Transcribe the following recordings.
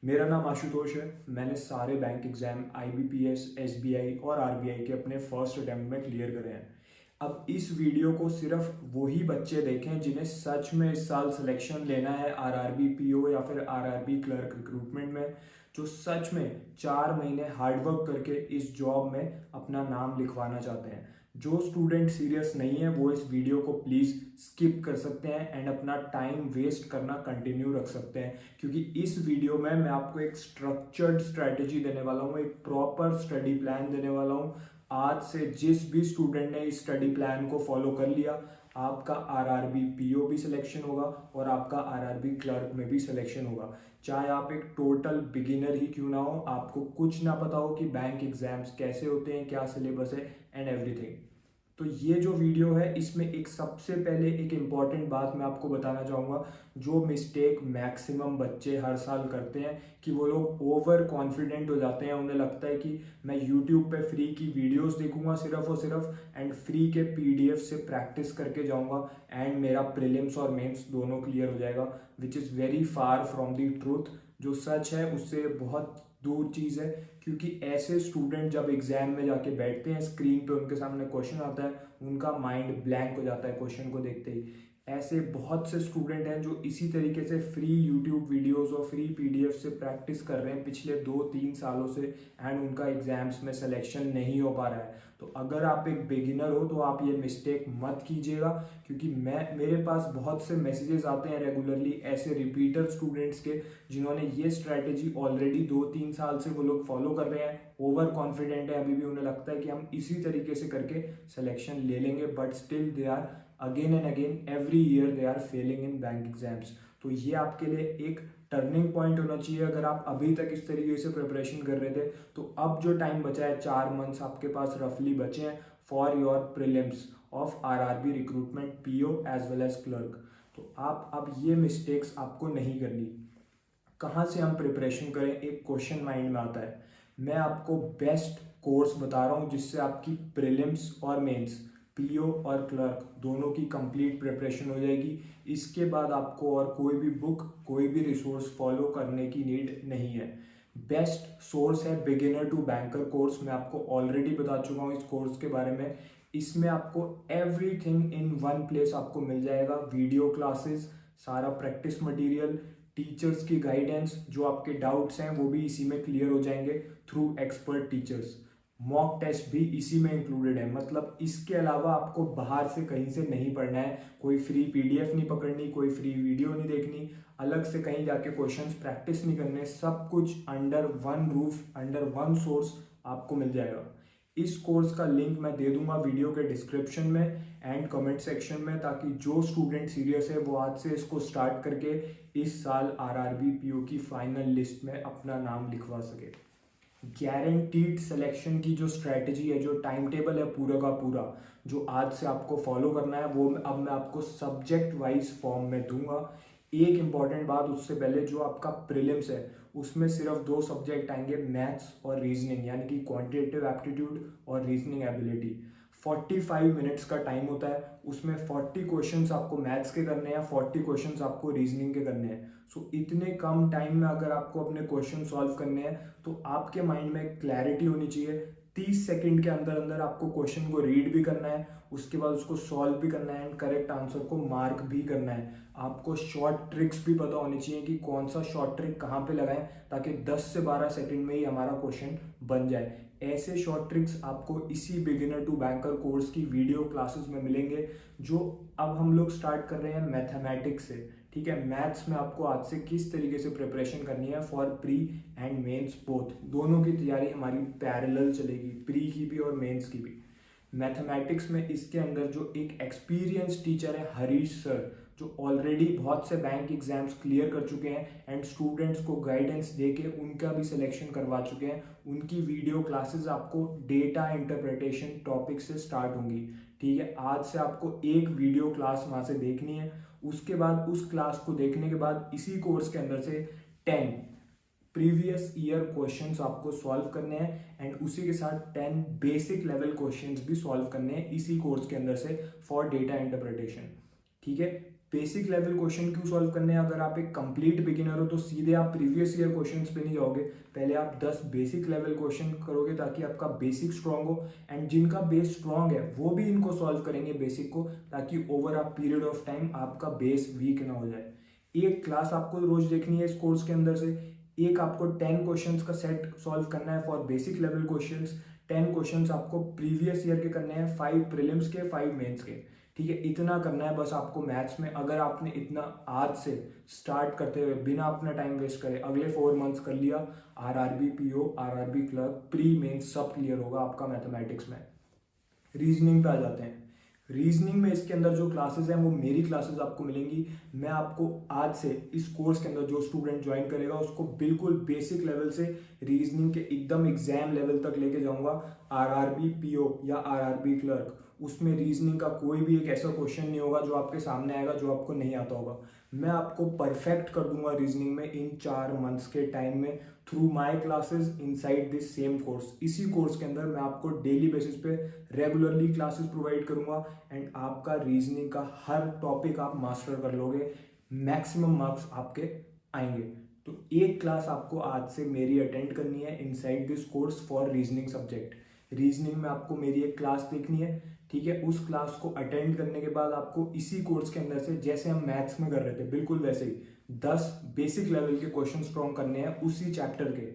मेरा नाम आशुतोष है। मैंने सारे बैंक एग्जाम आईबीपीएस, एसबीआई और आरबीआई के अपने फर्स्ट अटेम्प्ट में क्लियर करे हैं। अब इस वीडियो को सिर्फ वही बच्चे देखें जिन्हें सच में इस साल सिलेक्शन लेना है आरआरबी पीओ या फिर आरआरबी क्लर्क रिक्रूटमेंट में, जो सच में 4 महीने हार्डवर्क करके इस जॉब में अपना नाम लिखवाना चाहते हैं। जो स्टूडेंट सीरियस नहीं है वो इस वीडियो को प्लीज़ स्किप कर सकते हैं एंड अपना टाइम वेस्ट करना कंटिन्यू रख सकते हैं, क्योंकि इस वीडियो में मैं आपको एक स्ट्रक्चर्ड स्ट्रैटेजी देने वाला हूँ, एक प्रॉपर स्टडी प्लान देने वाला हूँ। आज से जिस भी स्टूडेंट ने इस स्टडी प्लान को फॉलो कर लिया, आपका आरआरबी पीओ भी सिलेक्शन होगा और आपका आरआरबी क्लर्क में भी सिलेक्शन होगा। चाहे आप एक टोटल बिगिनर ही क्यों ना हो, आपको कुछ ना पता हो कि बैंक एग्जाम्स कैसे होते हैं, क्या सिलेबस है एंड एवरीथिंग। तो ये जो वीडियो है इसमें एक सबसे पहले एक इम्पॉर्टेंट बात मैं आपको बताना चाहूँगा। जो मिस्टेक मैक्सिमम बच्चे हर साल करते हैं कि वो लोग ओवर कॉन्फिडेंट हो जाते हैं। उन्हें लगता है कि मैं यूट्यूब पे फ्री की वीडियोस देखूंगा सिर्फ और सिर्फ एंड फ्री के पीडीएफ से प्रैक्टिस करके जाऊंगा एंड मेरा प्रीलिम्स और मेंस दोनों क्लियर हो जाएगा, which is very far from the truth. जो सच है उससे बहुत दूर चीज़ है, क्योंकि ऐसे स्टूडेंट जब एग्जाम में जाके बैठते हैं, स्क्रीन पे उनके सामने क्वेश्चन आता है, उनका माइंड ब्लैंक हो जाता है क्वेश्चन को देखते ही। ऐसे बहुत से स्टूडेंट हैं जो इसी तरीके से फ्री यूट्यूब वीडियोस और फ्री पीडीएफ से प्रैक्टिस कर रहे हैं पिछले 2-3 सालों से एंड उनका एग्जाम्स में सिलेक्शन नहीं हो पा रहा है। तो अगर आप एक बिगिनर हो तो आप ये मिस्टेक मत कीजिएगा, क्योंकि मेरे पास बहुत से मैसेजेस आते हैं रेगुलरली ऐसे रिपीटर स्टूडेंट्स के जिन्होंने ये स्ट्रैटेजी ऑलरेडी 2-3 साल से वो लोग फॉलो कर रहे हैं, ओवर कॉन्फिडेंट है, अभी भी उन्हें लगता है कि हम इसी तरीके से करके सिलेक्शन ले लेंगे, but still they are again and again every year they are failing in bank exams. तो ये आपके लिए एक टर्निंग पॉइंट होना चाहिए। अगर आप अभी तक इस तरीके से प्रिपरेशन कर रहे थे तो अब जो टाइम बचा है, 4 मंथ्स आपके पास रफली बचे हैं for your prelims of RRB recruitment PO as well as clerk. तो आप अब ये मिस्टेक्स आपको नहीं करनी। कहाँ से हम प्रिपरेशन करें, एक क्वेश्चन माइंड में आता है। मैं आपको बेस्ट कोर्स बता रहा हूँ जिससे आपकी प्रीलिम्स और मेंस, पीओ और क्लर्क दोनों की कंप्लीट प्रिपरेशन हो जाएगी। इसके बाद आपको और कोई भी बुक, कोई भी रिसोर्स फॉलो करने की नीड नहीं है। बेस्ट सोर्स है बिगिनर टू बैंकर कोर्स। मैं आपको ऑलरेडी बता चुका हूँ इस कोर्स के बारे में। इसमें आपको एवरीथिंग इन वन प्लेस आपको मिल जाएगा। वीडियो क्लासेस, सारा प्रैक्टिस मटेरियल, टीचर्स की गाइडेंस, जो आपके डाउट्स हैं वो भी इसी में क्लियर हो जाएंगे through expert teachers. Mock test भी इसी में इंक्लूडेड है। मतलब इसके अलावा आपको बाहर से कहीं से नहीं पढ़ना है, कोई फ्री पीडीएफ नहीं पकड़नी, कोई फ्री वीडियो नहीं देखनी, अलग से कहीं जाके क्वेश्चंस प्रैक्टिस नहीं करने। सब कुछ under one roof, under one source आपको मिल जाएगा। इस कोर्स का लिंक मैं दे दूंगा वीडियो के डिस्क्रिप्शन में एंड कमेंट सेक्शन में, ताकि जो स्टूडेंट सीरियस है वो आज से इसको स्टार्ट करके इस साल आरआरबी पीओ की फाइनल लिस्ट में अपना नाम लिखवा सके। गारंटीड सिलेक्शन की जो स्ट्रैटेजी है, जो टाइम टेबल है पूरा का पूरा, जो आज से आपको फॉलो करना है, वो अब मैं आपको सब्जेक्ट वाइज फॉर्म में दूंगा। एक इंपॉर्टेंट बात उससे पहले, जो आपका प्रीलिम्स है उसमें सिर्फ 2 सब्जेक्ट आएंगे, मैथ्स और रीजनिंग, यानी कि क्वांटिटेटिव एप्टीट्यूड और रीजनिंग एबिलिटी। 45 मिनट्स का टाइम होता है, उसमें 40 क्वेश्चंस आपको मैथ्स के करने हैं, 40 क्वेश्चंस आपको रीजनिंग के करने हैं। सो इतने कम टाइम में अगर आपको अपने क्वेश्चन सॉल्व करने हैं तो आपके माइंड में क्लैरिटी होनी चाहिए। 30 सेकंड के अंदर अंदर आपको क्वेश्चन को रीड भी करना है, उसके बाद उसको सॉल्व भी करना है एंड करेक्ट आंसर को मार्क भी करना है। आपको शॉर्ट ट्रिक्स भी पता होनी चाहिए कि कौन सा शॉर्ट ट्रिक कहाँ पे लगाएं, ताकि 10 से 12 सेकंड में ही हमारा क्वेश्चन बन जाए। ऐसे शॉर्ट ट्रिक्स आपको इसी बिगिनर टू बैंकर कोर्स की वीडियो क्लासेस में मिलेंगे, जो अब हम लोग स्टार्ट कर रहे हैं मैथमेटिक्स से। ठीक है, मैथ्स में आपको आज से किस तरीके से प्रिपरेशन करनी है for pre and mains both, दोनों की तैयारी हमारी पैरेलल चलेगी, प्री की भी और मेंस की भी। मैथमेटिक्स में इसके अंदर जो एक एक्सपीरियंस टीचर है हरीश सर, जो ऑलरेडी बहुत से बैंक एग्जाम्स क्लियर कर चुके हैं एंड स्टूडेंट्स को गाइडेंस देके उनका भी सिलेक्शन करवा चुके हैं, उनकी वीडियो क्लासेस आपको डेटा इंटरप्रिटेशन टॉपिक से स्टार्ट होंगी। ठीक है, आज से आपको एक वीडियो क्लास वहाँ से देखनी है। उसके बाद उस क्लास को देखने के बाद इसी कोर्स के अंदर से 10 प्रीवियस ईयर क्वेश्चंस आपको सॉल्व करने हैं एंड उसी के साथ 10 बेसिक लेवल क्वेश्चंस भी सॉल्व करने हैं इसी कोर्स के अंदर से फॉर डेटा इंटरप्रिटेशन। ठीक है, बेसिक लेवल क्वेश्चन क्यों सॉल्व करने हैं? अगर आप एक कंप्लीट बिगिनर हो तो सीधे आप प्रीवियस ईयर क्वेश्चंस पे नहीं जाओगे, पहले आप 10 बेसिक लेवल क्वेश्चन करोगे ताकि आपका बेसिक स्ट्रांग हो, एंड जिनका बेस स्ट्रांग है वो भी इनको सॉल्व करेंगे बेसिक को, ताकि over a period of time आपका बेस वीक ना हो जाए। एक क्लास आपको रोज देखनी है इस कोर्स के अंदर से, एक आपको 10 क्वेश्चंस का सेट सॉल्व करना है for basic level questions, 10 questions आपको प्रीवियस ईयर के करने हैं, 5 प्रीलिम्स के 5 मेंस के, ठीक है। इतना करना है बस आपको मैथ्स में। अगर आपने इतना आज से स्टार्ट करते हुए बिना अपना टाइम वेस्ट करे अगले 4 मंथ्स कर लिया, RRB PO, RRB clerk, pre mains सब क्लियर होगा आपका मैथमेटिक्स में। रीजनिंग पे आ जाते हैं। रीजनिंग में इसके अंदर जो क्लासेस हैं वो मेरी क्लासेस आपको मिलेंगी। मैं आपको आज से इस कोर्स के अंदर जो स्टूडेंट ज्वाइन करेगा उसको बिल्कुल बेसिक लेवल से रीजनिंग के एकदम एग्जाम लेवल तक लेके जाऊंगा। आरआरबी पीओ या आरआरबी क्लर्क, उसमें रीजनिंग का कोई भी एक ऐसा क्वेश्चन नहीं होगा जो आपके सामने आएगा जो आपको नहीं आता होगा। मैं आपको परफेक्ट कर दूंगा रीजनिंग में इन 4 मंथ्स के टाइम में, through my classes inside this same course. इसी कोर्स के अंदर मैं आपको डेली बेसिस पे रेगुलरली क्लासेस प्रोवाइड करूंगा, एंड आपका रीजनिंग का हर टॉपिक आप मास्टर कर लोगे, मैक्सिमम मार्क्स आपके आएंगे। तो एक क्लास आपको आज से मेरी अटेंड करनी है inside this course for reasoning subject. Reasoning में आपको मेरी एक क्लास देखनी है, ठीक है। उस क्लास को अटेंड करने के बाद आपको इसी कोर्स के अंदर से, जैसे हम मैथ्स में कर रहे थे बिल्कुल वैसे ही 10 बेसिक लेवल के क्वेश्चन स्ट्रॉन्ग करने हैं उसी चैप्टर के,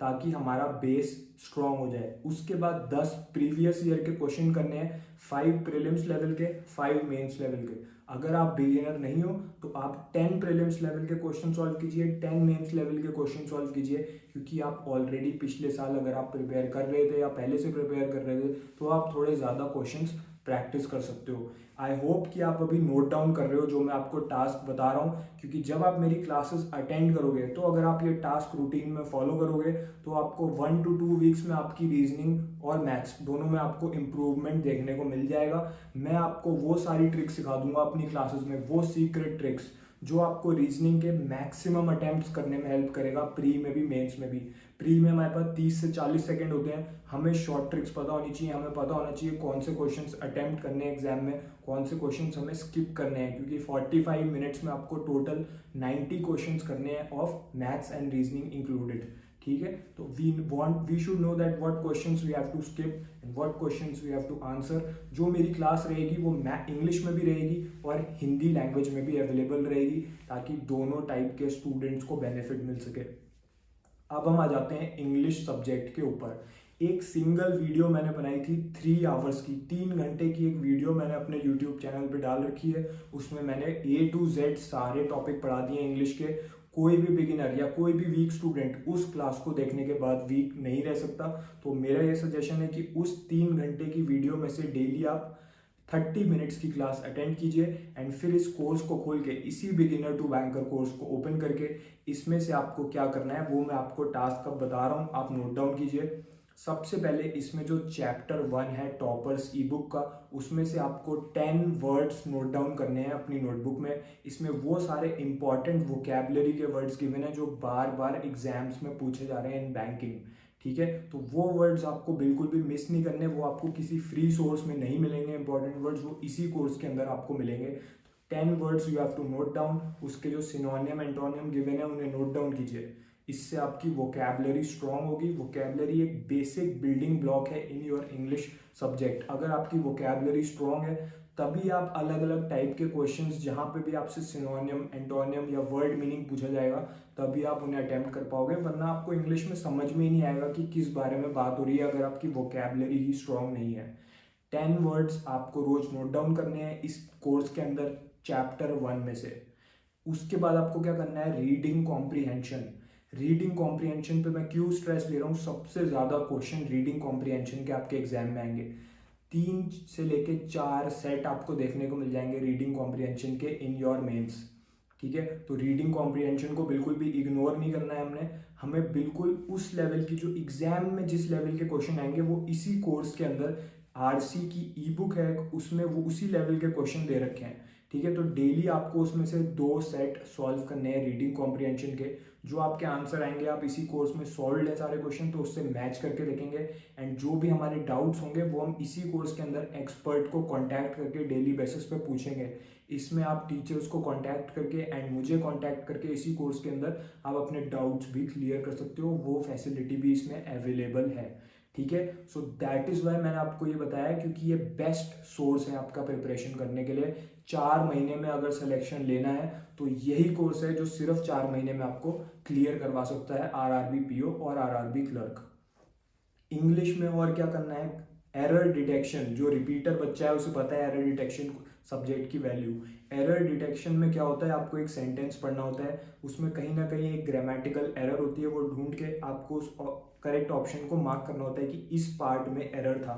ताकि हमारा बेस स्ट्रॉन्ग हो जाए। उसके बाद 10 प्रीवियस ईयर के क्वेश्चन करने हैं, 5 प्रीलिम्स लेवल के, 5 मेंस लेवल के। अगर आप बिगिनर नहीं हो तो आप 10 प्रीलिम्स लेवल के क्वेश्चन सॉल्व कीजिए, 10 मेंस लेवल के क्वेश्चन सॉल्व कीजिए, क्योंकि आप ऑलरेडी पिछले साल अगर आप प्रिपेयर कर रहे थे या पहले से प्रिपेयर कर रहे थे तो आप थोड़े ज़्यादा क्वेश्चंस प्रैक्टिस कर सकते हो। आई होप कि आप अभी नोट डाउन कर रहे हो जो मैं आपको टास्क बता रहा हूँ, क्योंकि जब आप मेरी क्लासेस अटेंड करोगे तो अगर आप ये टास्क रूटीन में फॉलो करोगे तो आपको 1 to 2 वीक्स में आपकी रीजनिंग और मैथ्स दोनों में आपको इम्प्रूवमेंट देखने को मिल जाएगा। मैं आपको वो सारी ट्रिक्स सिखा दूंगा अपनी क्लासेस में, वो सीक्रेट ट्रिक्स जो आपको रीजनिंग के मैक्सिमम अटेम्प्ट्स करने में हेल्प करेगा, प्री में भी मेंस में भी। प्री में हमारे पास 30 से 40 सेकंड होते हैं, हमें शॉर्ट ट्रिक्स पता होनी चाहिए, हमें पता होना चाहिए कौन से क्वेश्चंस अटेम्प्ट करने हैं एग्जाम में, कौन से क्वेश्चंस हमें स्किप करने हैं, क्योंकि 45 मिनट्स में आपको टोटल 90 क्वेश्चंस करने हैं of maths and reasoning included, ठीक है। तो we should know that what questions we have to skip and what questions we have to answer. जो मेरी क्लास रहेगी वो इंग्लिश में भी रहेगी और हिंदी लैंग्वेज में भी अवेलेबल रहेगी, ताकि दोनों टाइप के स्टूडेंट्स को बेनिफिट मिल सके। अब हम आ जाते हैं इंग्लिश सब्जेक्ट के ऊपर। एक सिंगल वीडियो मैंने बनाई थी 3 आवर्स की, 3 घंटे की एक वीडियो मैंने अपने यूट्यूब चैनल पे डाल रखी है। उसमें मैंने A to Z सारे टॉपिक पढ़ा दिए इंग्लिश के। कोई भी बिगिनर या कोई भी वीक स्टूडेंट उस क्लास को देखने के बाद वीक नहीं रह सकता। तो मेरा ये सजेशन है कि उस 3 घंटे की वीडियो में से डेली आप 30 मिनट्स की क्लास अटेंड कीजिए, एंड फिर इस कोर्स को खोल के, इसी बिगिनर टू बैंकर कोर्स को ओपन करके इसमें से आपको क्या करना है वो मैं आपको टास्क अब बता रहा हूँ, आप नोट डाउन कीजिए। सबसे पहले इसमें जो चैप्टर 1 है टॉपर्स ई बुक का, उसमें से आपको 10 वर्ड्स नोट डाउन करने हैं अपनी नोटबुक में। इसमें वो सारे इंपॉर्टेंट वोकैबुलरी के वर्ड्स गिवन है जो बार बार एग्जाम्स में पूछे जा रहे हैं इन बैंकिंग, ठीक है। तो वो वर्ड्स आपको बिल्कुल भी मिस नहीं करने, वो आपको किसी फ्री सोर्स में नहीं मिलेंगे इंपॉर्टेंट वर्ड्स, वो इसी कोर्स के अंदर आपको मिलेंगे। 10 words you have to note down, उसके जो सिनोनियम एंटोनियम गिवन है उन्हें नोट डाउन कीजिए। इससे आपकी वोकैबुलरी स्ट्रांग होगी। वोकैबुलरी एक बेसिक बिल्डिंग ब्लॉक है इन योर इंग्लिश सब्जेक्ट। अगर आपकी वोकैबुलरी स्ट्रांग है तभी आप अलग अलग टाइप के क्वेश्चंस जहाँ पे भी आपसे सिनोनियम एंटोनियम या वर्ड मीनिंग पूछा जाएगा तभी आप उन्हें अटेम्प्ट कर पाओगे, वरना आपको इंग्लिश में समझ में ही नहीं आएगा कि किस बारे में बात हो रही है अगर आपकी वोकैबुलरी ही स्ट्रांग नहीं है। 10 वर्ड्स आपको रोज नोट डाउन करने हैं इस कोर्स के अंदर चैप्टर 1 में से। उसके बाद आपको क्या करना है, रीडिंग कॉम्प्रीहेंशन। रीडिंग कॉम्प्रीहेंशन पे मैं क्यों स्ट्रेस ले रहा हूँ, सबसे ज्यादा क्वेश्चन रीडिंग कॉम्प्रीहेंशन के आपके एग्जाम में आएंगे। 3 से लेके 4 सेट आपको देखने को मिल जाएंगे रीडिंग कॉम्प्रीहेंशन के इन योर मेंस, ठीक है। तो रीडिंग कॉम्प्रीहेंशन को बिल्कुल भी इग्नोर नहीं करना है हमें बिल्कुल उस लेवल की, जो एग्जाम में जिस लेवल के क्वेश्चन आएंगे वो इसी कोर्स के अंदर आरसी की ई बुक है उसमें वो उसी लेवल के क्वेश्चन दे रखे हैं, ठीक है। तो डेली आपको उसमें से 2 सेट सॉल्व करने हैं रीडिंग कॉम्प्रीहेंशन के। जो आपके आंसर आएंगे आप इसी कोर्स में सॉल्व है सारे क्वेश्चन, तो उससे मैच करके देखेंगे। एंड जो भी हमारे डाउट्स होंगे वो हम इसी कोर्स के अंदर एक्सपर्ट को कांटेक्ट करके डेली बेसिस पे पूछेंगे। इसमें आप टीचर्स को कांटेक्ट करके एंड मुझे कांटेक्ट करके इसी कोर्स के अंदर आप अपने डाउट्स भी क्लियर कर सकते हो, वो फैसिलिटी भी इसमें अवेलेबल है। ठीक है, सो दैट इज वाई मैंने आपको ये बताया, क्योंकि ये बेस्ट सोर्स है आपका प्रिपरेशन करने के लिए। 4 महीने में अगर सिलेक्शन लेना है तो यही कोर्स है जो सिर्फ 4 महीने में आपको क्लियर करवा सकता है आरआरबी पीओ और आरआरबी क्लर्क। इंग्लिश में और क्या करना है, एरर डिटेक्शन, जो रिपीटर बच्चा है उसे पता है एरर डिटेक्शन सब्जेक्ट की वैल्यू। एरर डिटेक्शन में क्या होता है, आपको एक सेंटेंस पढ़ना होता है, उसमें कहीं ना कहीं एक ग्रामेटिकल एरर होती है, वो ढूंढ के आपको उस करेक्ट ऑप्शन को मार्क करना होता है कि इस पार्ट में एरर था।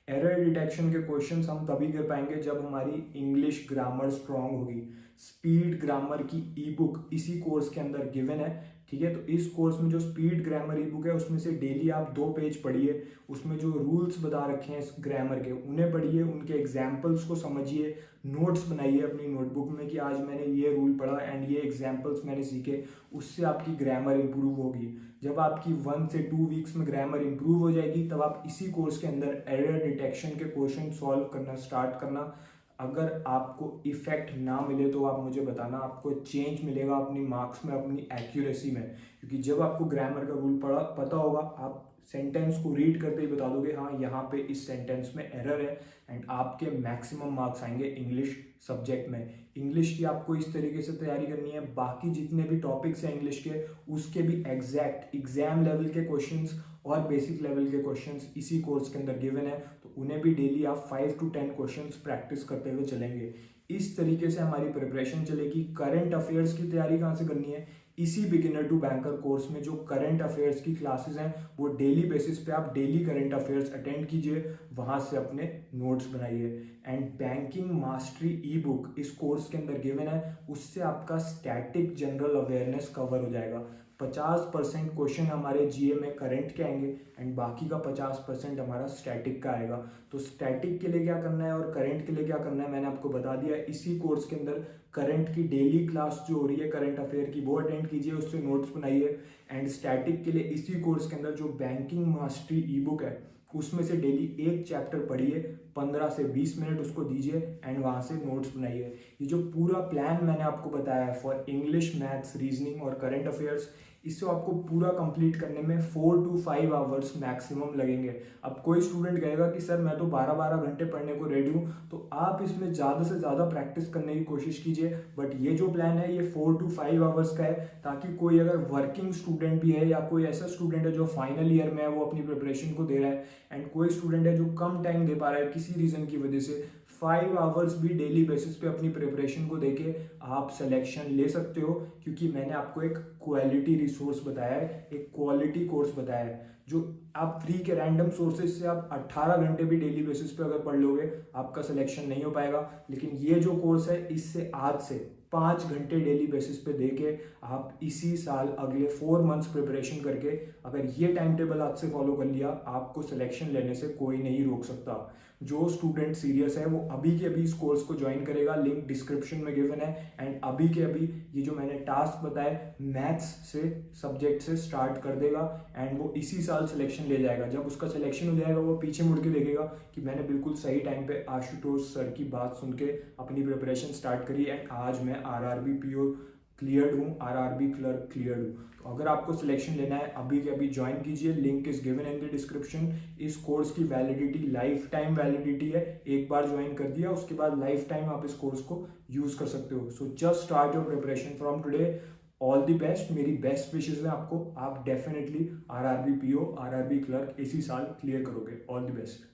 एरर डिटेक्शन के क्वेश्चंस हम तभी कर पाएंगे जब हमारी इंग्लिश ग्रामर स्ट्रांग होगी। स्पीड ग्रामर की ई बुक इसी कोर्स के अंदर गिवन है। ठीक है, तो इस कोर्स में जो स्पीड ग्रामर ई बुक है उसमें से डेली आप 2 पेज पढ़िए, उसमें जो रूल्स बता रखे हैं इस ग्रामर के उन्हें पढ़िए, उनके एग्जाम्पल्स को समझिए, नोट्स बनाइए अपनी नोटबुक में कि आज मैंने ये रूल पढ़ा एंड ये एग्जाम्पल्स मैंने सीखे, उससे आपकी ग्रामर इंप्रूव होगी। जब आपकी 1 से 2 वीक्स में ग्रामर इंप्रूव हो जाएगी तब आप इसी कोर्स के अंदर एरर डिटेक्शन के क्वेश्चन सॉल्व करना स्टार्ट करना। अगर आपको इफेक्ट ना मिले तो आप मुझे बताना, आपको चेंज मिलेगा अपनी मार्क्स में, अपनी एक्यूरेसी में, क्योंकि जब आपको ग्रामर का रूल पता होगा आप सेंटेंस को रीड करते ही बता दोगे हाँ यहाँ पे इस सेंटेंस में एरर है, एंड आपके मैक्सिमम मार्क्स आएंगे इंग्लिश सब्जेक्ट में। इंग्लिश की आपको इस तरीके से तैयारी करनी है, बाकी जितने भी टॉपिक्स हैं इंग्लिश के उसके भी एग्जैक्ट एग्जाम लेवल के क्वेश्चंस और बेसिक लेवल के क्वेश्चंस इसी कोर्स के अंदर गिवन है, तो उन्हें भी डेली आप 5 to 10 क्वेश्चंस प्रैक्टिस करते हुए चलेंगे। इस तरीके से हमारी प्रिपरेशन चलेगी। करंट अफेयर्स की तैयारी कहाँ से करनी है, इसी बिगिनर टू बैंकर कोर्स में जो करंट अफेयर्स की क्लासेस हैं वो डेली बेसिस पे आप डेली करंट अफेयर्स अटेंड कीजिए, वहां से अपने नोट्स बनाइए। And banking mastery E book इस कोर्स के अंदर गिवन है, उससे आपका स्टैटिक जनरल अवेयरनेस कवर हो जाएगा। 50% क्वेश्चन हमारे जीए में करंट के आएंगे एंड बाकी का 50% हमारा स्टैटिक का आएगा। तो स्टैटिक के लिए क्या करना है और करंट के लिए क्या करना है मैंने आपको बता दिया। इसी कोर्स के अंदर करंट की डेली क्लास जो हो रही है करंट अफेयर की वो अटेंड कीजिए, उससे नोट्स बनाइए। एंड स्टैटिक के लिए इसी कोर्स के अंदर जो बैंकिंग मास्टरी ई बुक है उसमें से डेली एक चैप्टर पढ़िए, 15 से 20 मिनट उसको दीजिए एंड वहाँ से नोट्स बनाइए। ये जो पूरा प्लान मैंने आपको बताया है फॉर इंग्लिश, मैथ्स, रीजनिंग और करंट अफेयर्स, इससे आपको पूरा कंप्लीट करने में 4 to 5 आवर्स मैक्सिमम लगेंगे। अब कोई स्टूडेंट कहेगा कि सर मैं तो 12-12 घंटे पढ़ने को रेडी हूँ, तो आप इसमें ज़्यादा से ज़्यादा प्रैक्टिस करने की कोशिश कीजिए। बट ये जो प्लान है ये 4 to 5 आवर्स का है, ताकि कोई अगर वर्किंग स्टूडेंट भी है या कोई ऐसा स्टूडेंट है जो फाइनल ईयर में है वो अपनी प्रिपरेशन को दे रहा है, एंड कोई स्टूडेंट है जो कम टाइम दे पा रहा है किसी रीज़न की वजह से, 5 आवर्स भी डेली बेसिस पे अपनी प्रिपरेशन को देके आप सिलेक्शन ले सकते हो। क्योंकि मैंने आपको एक क्वालिटी रिसोर्स बताया है, एक क्वालिटी कोर्स बताया है, जो आप फ्री के रैंडम सोर्सेज से आप 18 घंटे भी डेली बेसिस पे अगर पढ़ लोगे आपका सिलेक्शन नहीं हो पाएगा। लेकिन ये जो कोर्स है इससे आज से 5 घंटे डेली बेसिस पे देके आप इसी साल अगले 4 मंथ्स प्रिपरेशन करके अगर ये टाइम टेबल आज से फॉलो कर लिया, आपको सिलेक्शन लेने से कोई नहीं रोक सकता। जो स्टूडेंट सीरियस है वो अभी के अभी इस कोर्स को ज्वाइन करेगा, लिंक डिस्क्रिप्शन में गिवन है। एंड अभी के अभी ये जो मैंने टास्क बताए मैथ्स से सब्जेक्ट से स्टार्ट कर देगा एंड वो इसी साल सिलेक्शन ले जाएगा। जब उसका सिलेक्शन हो जाएगा वो पीछे मुड़ के देखेगा कि मैंने बिल्कुल सही टाइम पे आशुतोष सर की बात सुन के अपनी प्रिपरेशन स्टार्ट करी एंड आज मैं आरआरबी पीओ क्लियर्ड हूँ, आरआरबी क्लर्क क्लियर्ड हूँ। तो अगर आपको सिलेक्शन लेना है अभी के अभी ज्वाइन कीजिए, link is given in the description. इस कोर्स की वैलिडिटी लाइफ टाइम वैलिडिटी है, एक बार ज्वाइन कर दिया उसके बाद लाइफ टाइम आप इस कोर्स को यूज कर सकते हो। So just start your preparation from today. All the best, मेरी बेस्ट विशेज है आपको। आप definitely RRB PO, RRB clerk इसी साल क्लियर करोगे। All the best.